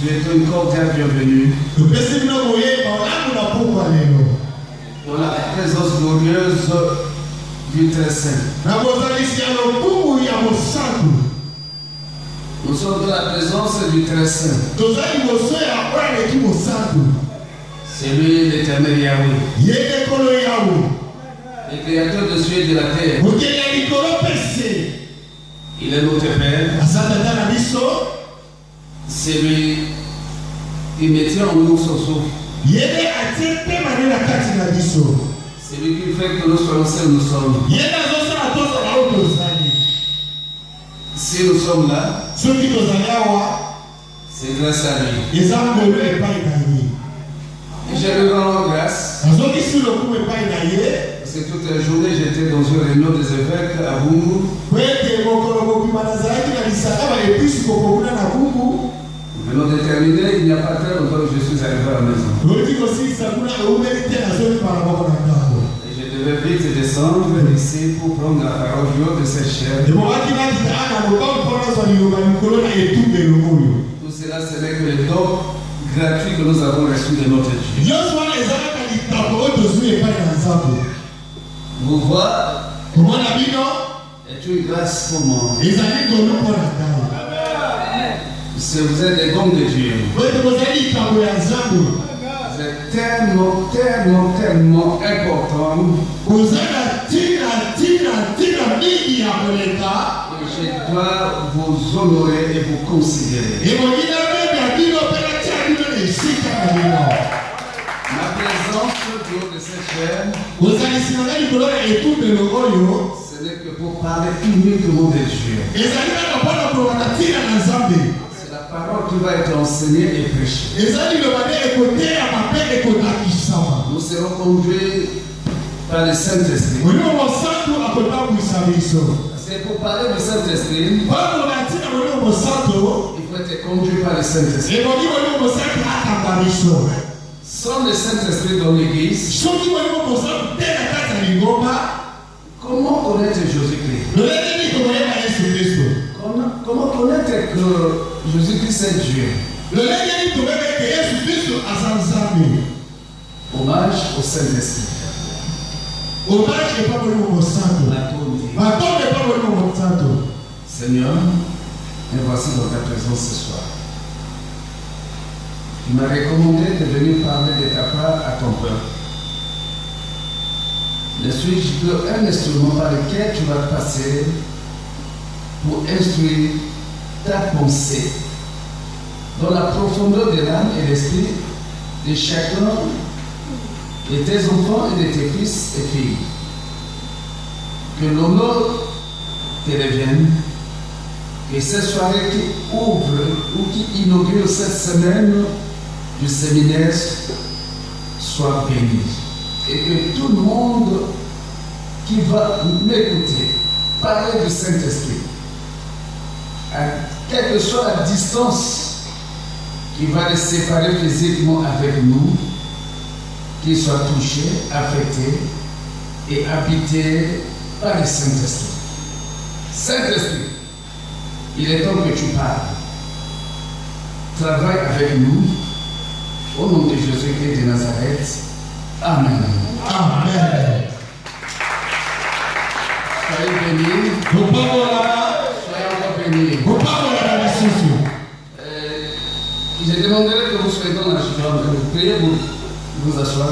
souhaitons une cordiale bienvenue dans la présence glorieuse du Très Saint. Nous sommes dans la présence du Très Saint. C'est lui l'Éternel Yahweh, le créateur de cieux et de la terre. Il est notre Père. C'est lui qui mettait en nous son souffle. C'est lui qui fait que nous soyons ceux nous sommes. Si nous sommes là, c'est grâce à lui. Et j'ai le grand grâce. Parce que toute la journée j'étais dans une réunion des évêques à Bungu. Venons de terminer, il n'y a pas très longtemps que je suis arrivé à la maison. Et je devais vite descendre ici pour prendre la parole du haut de cette chair. Tout cela, ce n'est que le don gratuit que nous avons reçu de notre Dieu. Vous voir est une grâce pour moi. Si vous êtes des dons de Dieu, vous êtes tellement important. Je dois vous honorer et vous considérer. Ma présence du haut de cette chaîne, ce n'est que pour parler uniquement de Dieu. C'est la parole qui va être enseignée et prêchée. Nous serons conduits par le Saint-Esprit. C'est pour parler du Saint-Esprit, il faut être conduit par le Saint-Esprit. Sans le Saint-Esprit dans l'Église, comment connaître Jésus-Christ? Comment connaître que Jésus-Christ est Dieu? Hommage au Saint-Esprit. Seigneur, me voici dans ta présence ce soir. Tu m'as recommandé de venir parler de ta part à ton peuple. Je suis un instrument par lequel tu vas passer pour instruire ta pensée dans la profondeur de l'âme et l'esprit de chacun de tes enfants et de tes fils et filles. Que l'honneur te revienne, que cette soirée qui ouvre ou qui inaugure cette semaine du séminaire soit bénie. Et que tout le monde qui va m'écouter parler du Saint-Esprit, quelle que soit la distance qui va les séparer physiquement avec nous, qu'ils soient touchés, affectés et habités par le Saint-Esprit. Saint-Esprit, il est temps que tu parles. Travaille avec nous. Au nom de Jésus-Christ de Nazareth. Amen. Amen. Soyez bénis. Soyez encore bénis. Je demanderai que vous soyez dans la joie. Vous priez, vous asseoir.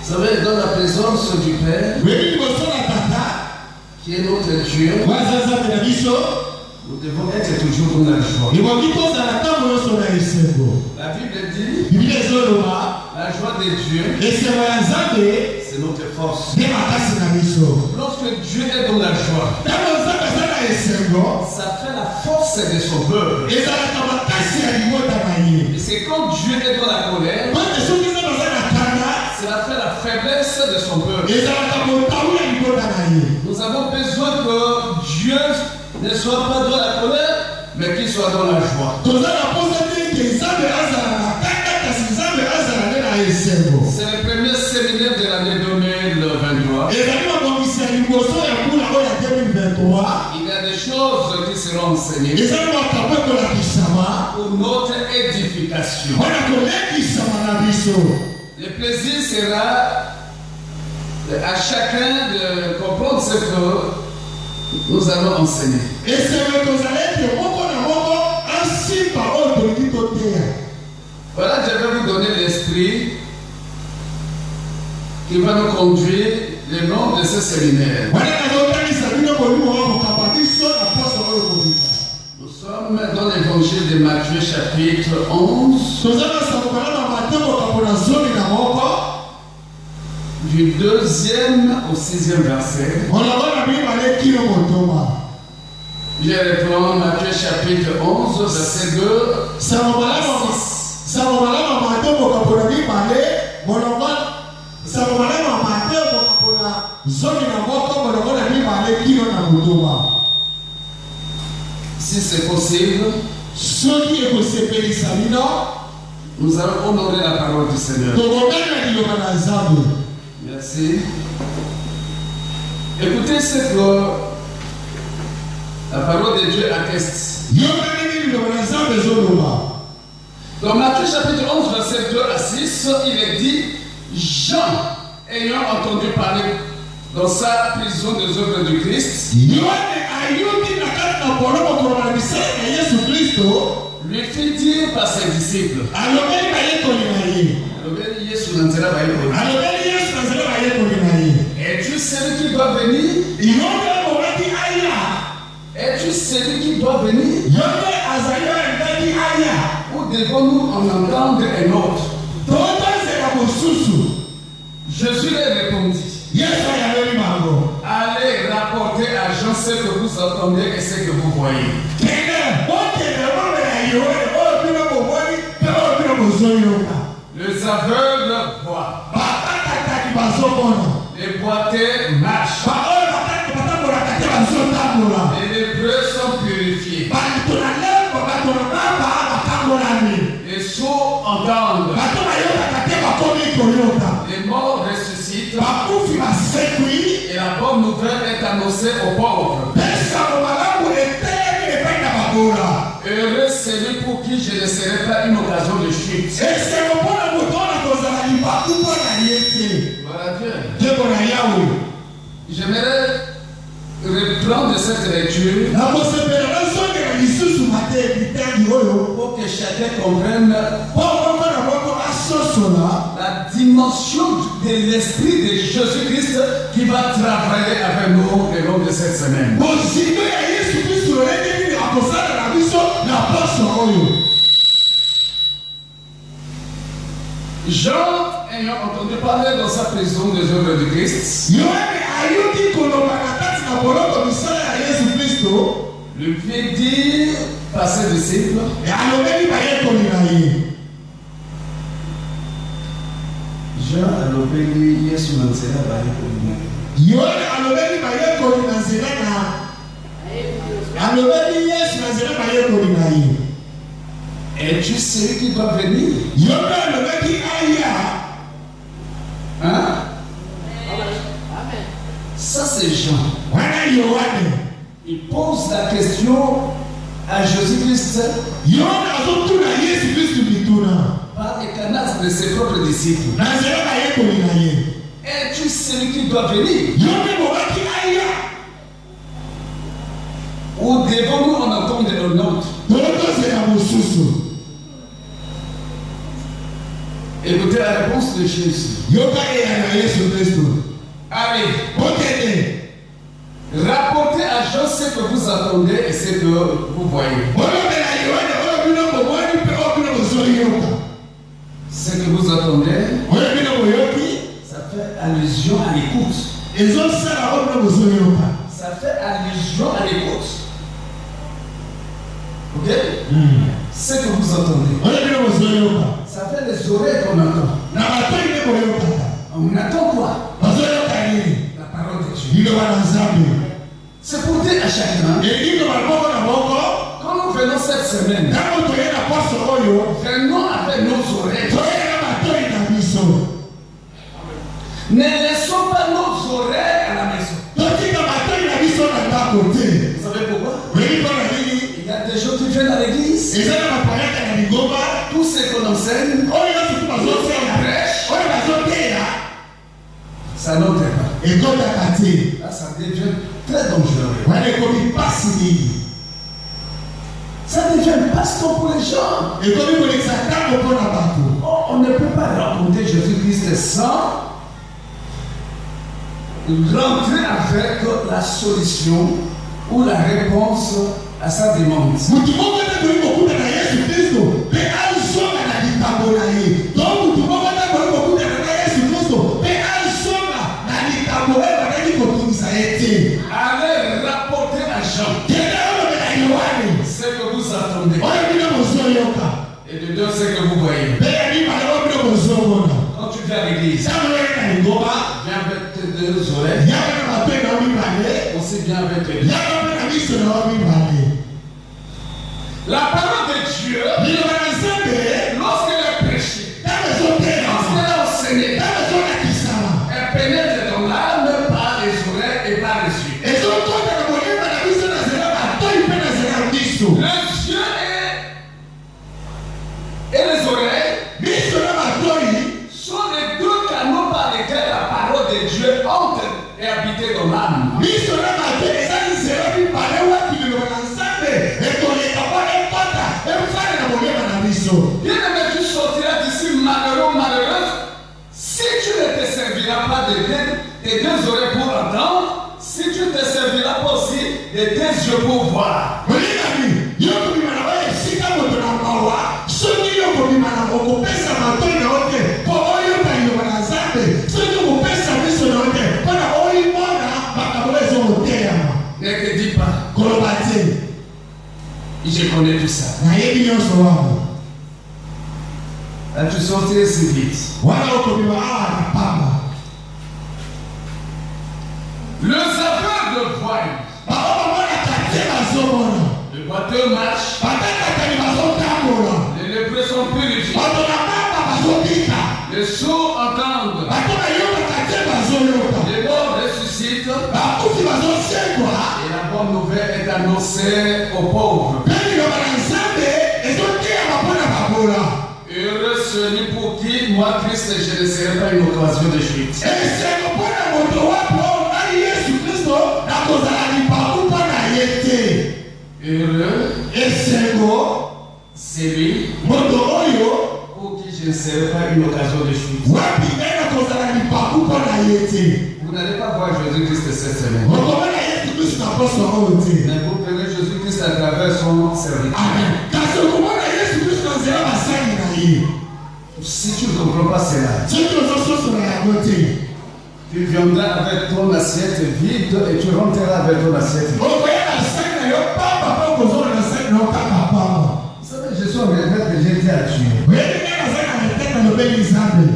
Vous savez, dans la présence du Père, qui est notre Dieu, nous devons être toujours dans la joie. La Bible dit, la joie de Dieu, c'est notre force. Lorsque Dieu est dans la joie, ça fait la force de son peuple. Et c'est quand Dieu est dans la colère, cela fait la faiblesse de son peuple. Nous avons besoin que Dieu ne soit pas dans la colère, mais qu'il soit dans la joie. C'est le premier séminaire de l'année 2023. Il y a des choses qui seront enseignées pour notre édification. Le plaisir sera à chacun de comprendre ce que nous allons enseigner. Voilà, je vais vous donner l'esprit qui va nous conduire le long de ce séminaire. Nous sommes dans l'évangile de Matthieu chapitre 11. Du 2e au 6e verset. Je reprends Matthieu chapitre 11, verset 2 à 6. Si c'est possible, nous allons honorer la parole du Seigneur. Merci. Écoutez ce que la parole de Dieu atteste. Dans Matthieu chapitre 11, verset 2 à 6, il est dit: Jean, ayant entendu parler dans sa prison des œuvres du Christ, lui fit dire par ses disciples: es-tu celui qui doit venir? Es-tu celui qui doit venir? Ou devons-nous en entendre un autre? Jésus leur répondit: allez rapporter à Jean ce que vous entendez et ce que vous voyez. Les aveugles voient, les boiteux marchent, et les lépreux sont purifiés, les sourds entendent, les morts ressuscitent, et la bonne nouvelle est annoncée aux pauvres. Heureux celui pour qui je ne serai pas une occasion de chute. Voilà Dieu. J'aimerais reprendre cette lecture pour que chacun comprenne la dimension de l'esprit de Jésus-Christ qui va travailler avec nous le long de cette semaine. Jean, ayant entendu parler dans sa prison des œuvres de Christ, lui fit dire par ses disciples: Jean alobeli Yesu na nzela baye kolina. Es-tu celui qui doit venir? Hein? Ça c'est Jean. Il pose la question à Jésus-Christ par les canaux de ses propres disciples. Es-tu celui qui doit venir? Ou devons-nous en entendre un autre? Écoutez la réponse de Jésus. Allez, rapportez à Jean ce que vous attendez et ce que vous voyez. Ce que vous attendez, ça fait allusion à l'écoute. Ça fait allusion à l'écoute. Ok? Ce que vous entendez, ça fait les oreilles qu'on entend. On attend quoi? La parole de Dieu. C'est pour dire à chacun, quand nous venons cette semaine, venons avec nos oreilles. Ne laissons pas nos oreilles à la maison. Vous savez pourquoi? a des gens qui viennent à l'église. Tout ce qu'on enseigne, on prêche, ça n'entre pas. Là, ça devient très dangereux. Ça devient passion pour les gens. Oh, on ne peut pas raconter Jésus-Christ sans rentrer avec la solution ou la réponse à sa demande. Allez rapporter à Jean ce que vous attendez et de deux ce que vous voyez. Quand tu viens à l'église, viens avec tes deux oreilles, aussi bien avec tes deux. La parole de Dieu, lorsqu'elle est prêchée, lorsqu'elle est enseignée, elle pénètre dans l'âme par les oreilles et par les yeux. Les yeux et les oreilles sont les deux canaux par lesquels la parole de Dieu entre et habite dans l'âme. Bien aimé, tu sortiras d'ici malheureux, malheureuse, si tu ne te serviras pas de tes deux oreilles pour entendre, si tu ne te serviras pas aussi de tes yeux pour voir. Ne te dis pas, je connais tout ça. Là, tu sortirais si vite. Le sapeur de voile. Le boiteux marche. Les lépreux sont purifiés. Les sourds entendent. Les morts ressuscitent. Et la bonne nouvelle est annoncée aux pauvres. Heureux celui pour qui, moi, Christ, je ne serai pas une occasion de chute. Heureux celui pour qui je ne serai pas une occasion de chute. Vous n'allez pas voir Jésus-Christ cette semaine. Mais vous verrez Jésus-Christ à travers son serviteur. Si tu ne comprends pas cela, tu viendras avec ton assiette vide et tu rentreras avec ton assiette vide. Vous savez, je suis en regret que j'ai été à tuer.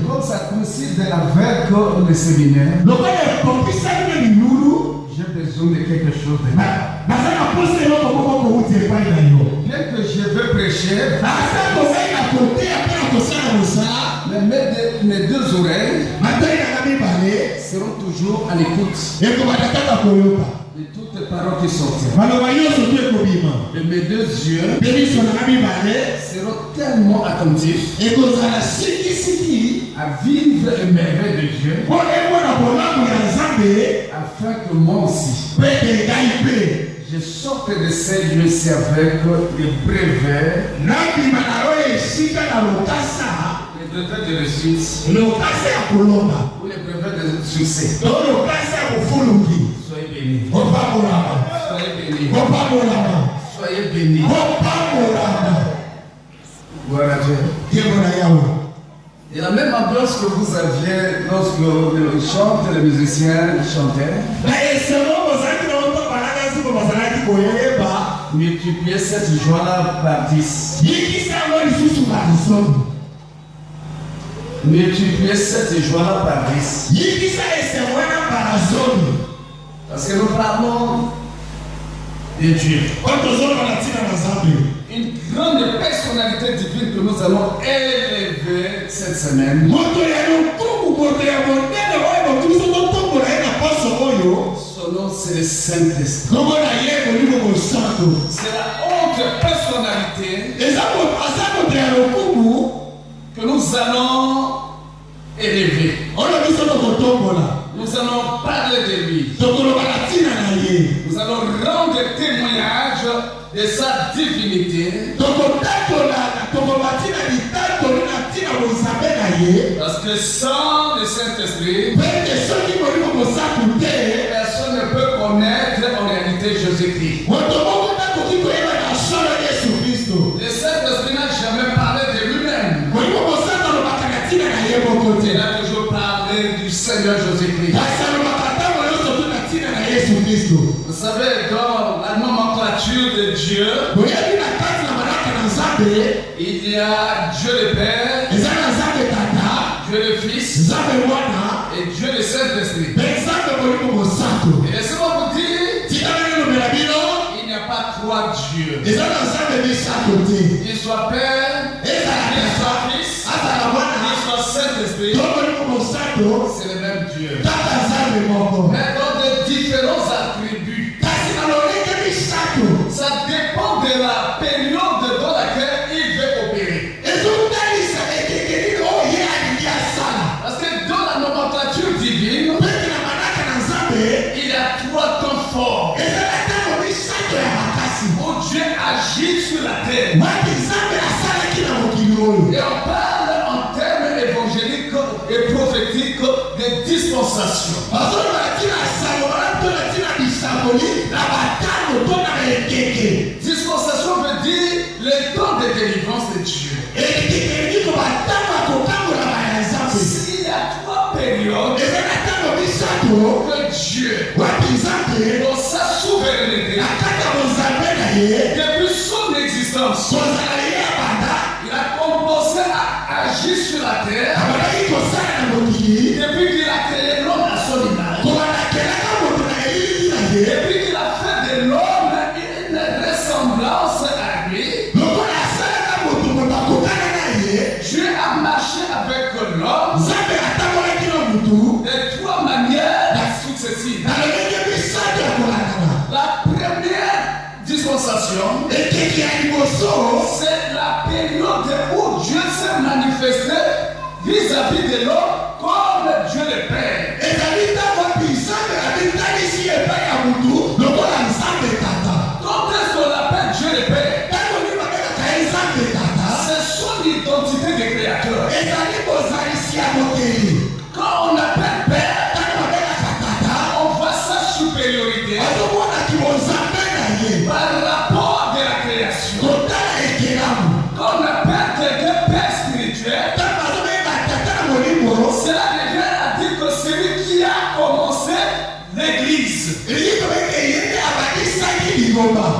Comme ça coïncide avec le séminaire, j'ai besoin de quelque chose de bien que je veux prêcher, mais mes deux oreilles seront toujours à l'écoute de toutes les paroles qui sortiront. Et mes deux yeux seront tellement attentifs à vivre les merveilles de Dieu, afin que moi aussi je sorte de ces lieux avec les brevets, les brevets de réussite, ou les brevets de succès. Soyez bénis. Soyez bénis. Soyez bénis. Voilà Dieu. Et la même ambiance que vous aviez lorsque on chante, les musiciens chantaient, multipliez cette joie-là par 10. Multipliez cette joie-là par 10. Parce que nous parlons de Dieu. Une grande personnalité divine que nous allons élever cette semaine. Son nom, c'est le Saint-Esprit. C'est la honte de personnalité que nous allons élever. Nous allons parler de lui. Nous allons rendre témoignage de sa divinité. Parce que sans le Saint-Esprit, personne ne peut connaître en réalité Jésus-Christ. Le Saint-Esprit n'a jamais parlé de lui-même. Il a toujours parlé du Seigneur Jésus-Christ. Vous savez, dans la nomenclature de Dieu, il y a Dieu le Père, Dieu le Fils et Dieu le Saint-Esprit. Et laissez-moi vous dire, il n'y a pas trois dieux. Qu'il soit Père, qu'il soit Fils, qu'il soit Saint-Esprit, c'est le même Dieu. Mais dans des différents attributs. Ça dépend de la période dans laquelle il veut opérer. Parce que dans la nomenclature divine, il y a trois temps forts où Dieu agit sur la terre. Et on parle en termes évangéliques et prophétiques de dispensation. Dispensation veut dire le temps de délivrance de Dieu. S'il y a trois périodes que Dieu, dans sa souveraineté, depuis son existence, il a commencé à agir sur la terre depuis qu'il a créé l'homme à son image. Depuis qu'il a fait de l'homme une ressemblance à lui, Dieu a marché avec l'homme de trois manières successives. La première dispensation, c'est la période où Dieu s'est manifesté vis-à-vis de l'homme comme Dieu le Père. Quand est-ce qu'on appelle Dieu le Père? C'est son identité de créateur. Quand on appelle Père, on voit sa supériorité par rapport de la création. Quand on appelle quelqu'un Père spirituel, cela revient à dire que celui qui a commencé l'Église,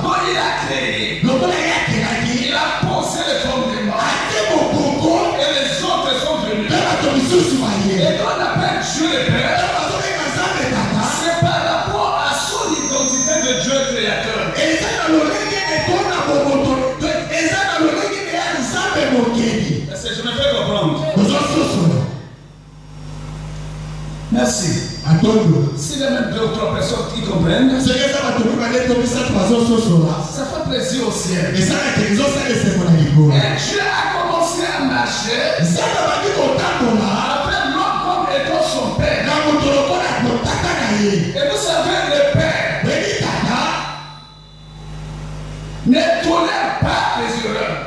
quand il a créé, il a posé les fondements et les autres sont venus. Et quand on appelle Dieu le Père, c'est par rapport à son identité de Dieu créateur. Est-ce que je me fais comprendre? Merci. S'il y a même deux ou trois personnes qui comprennent, ça fait plaisir au ciel. Et Dieu a commencé à marcher avec l'homme comme étant son père. Et vous savez, le père ne tolère pas les erreurs.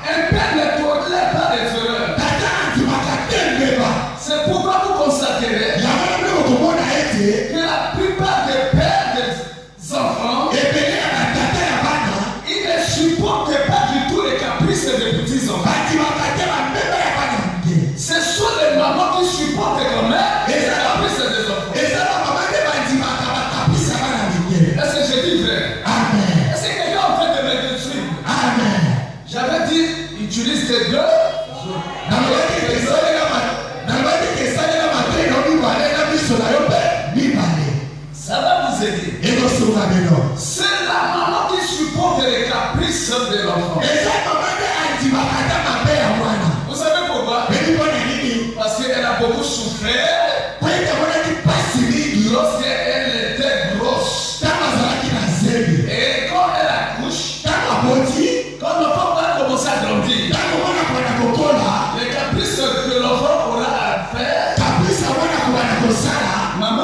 Un père ne tolère pas les erreurs. C'est pourquoi vous constaterez que la plupart des pères des enfants, ils ne supportent pas du tout les caprices des petits enfants. Ce sont les mamans qui supportent quand même les caprices des enfants. Est-ce que j'ai dit vrai? Amen. Est-ce que quelqu'un est en train de me détruire? Amen. J'avais dit, utilise tes deux. Ça va vous aider. C'est la maman qui supporte les caprices de l'enfant. Vous savez pourquoi? Parce qu'elle a beaucoup souffert lorsqu'elle était grosse. Et quand elle a kosala ma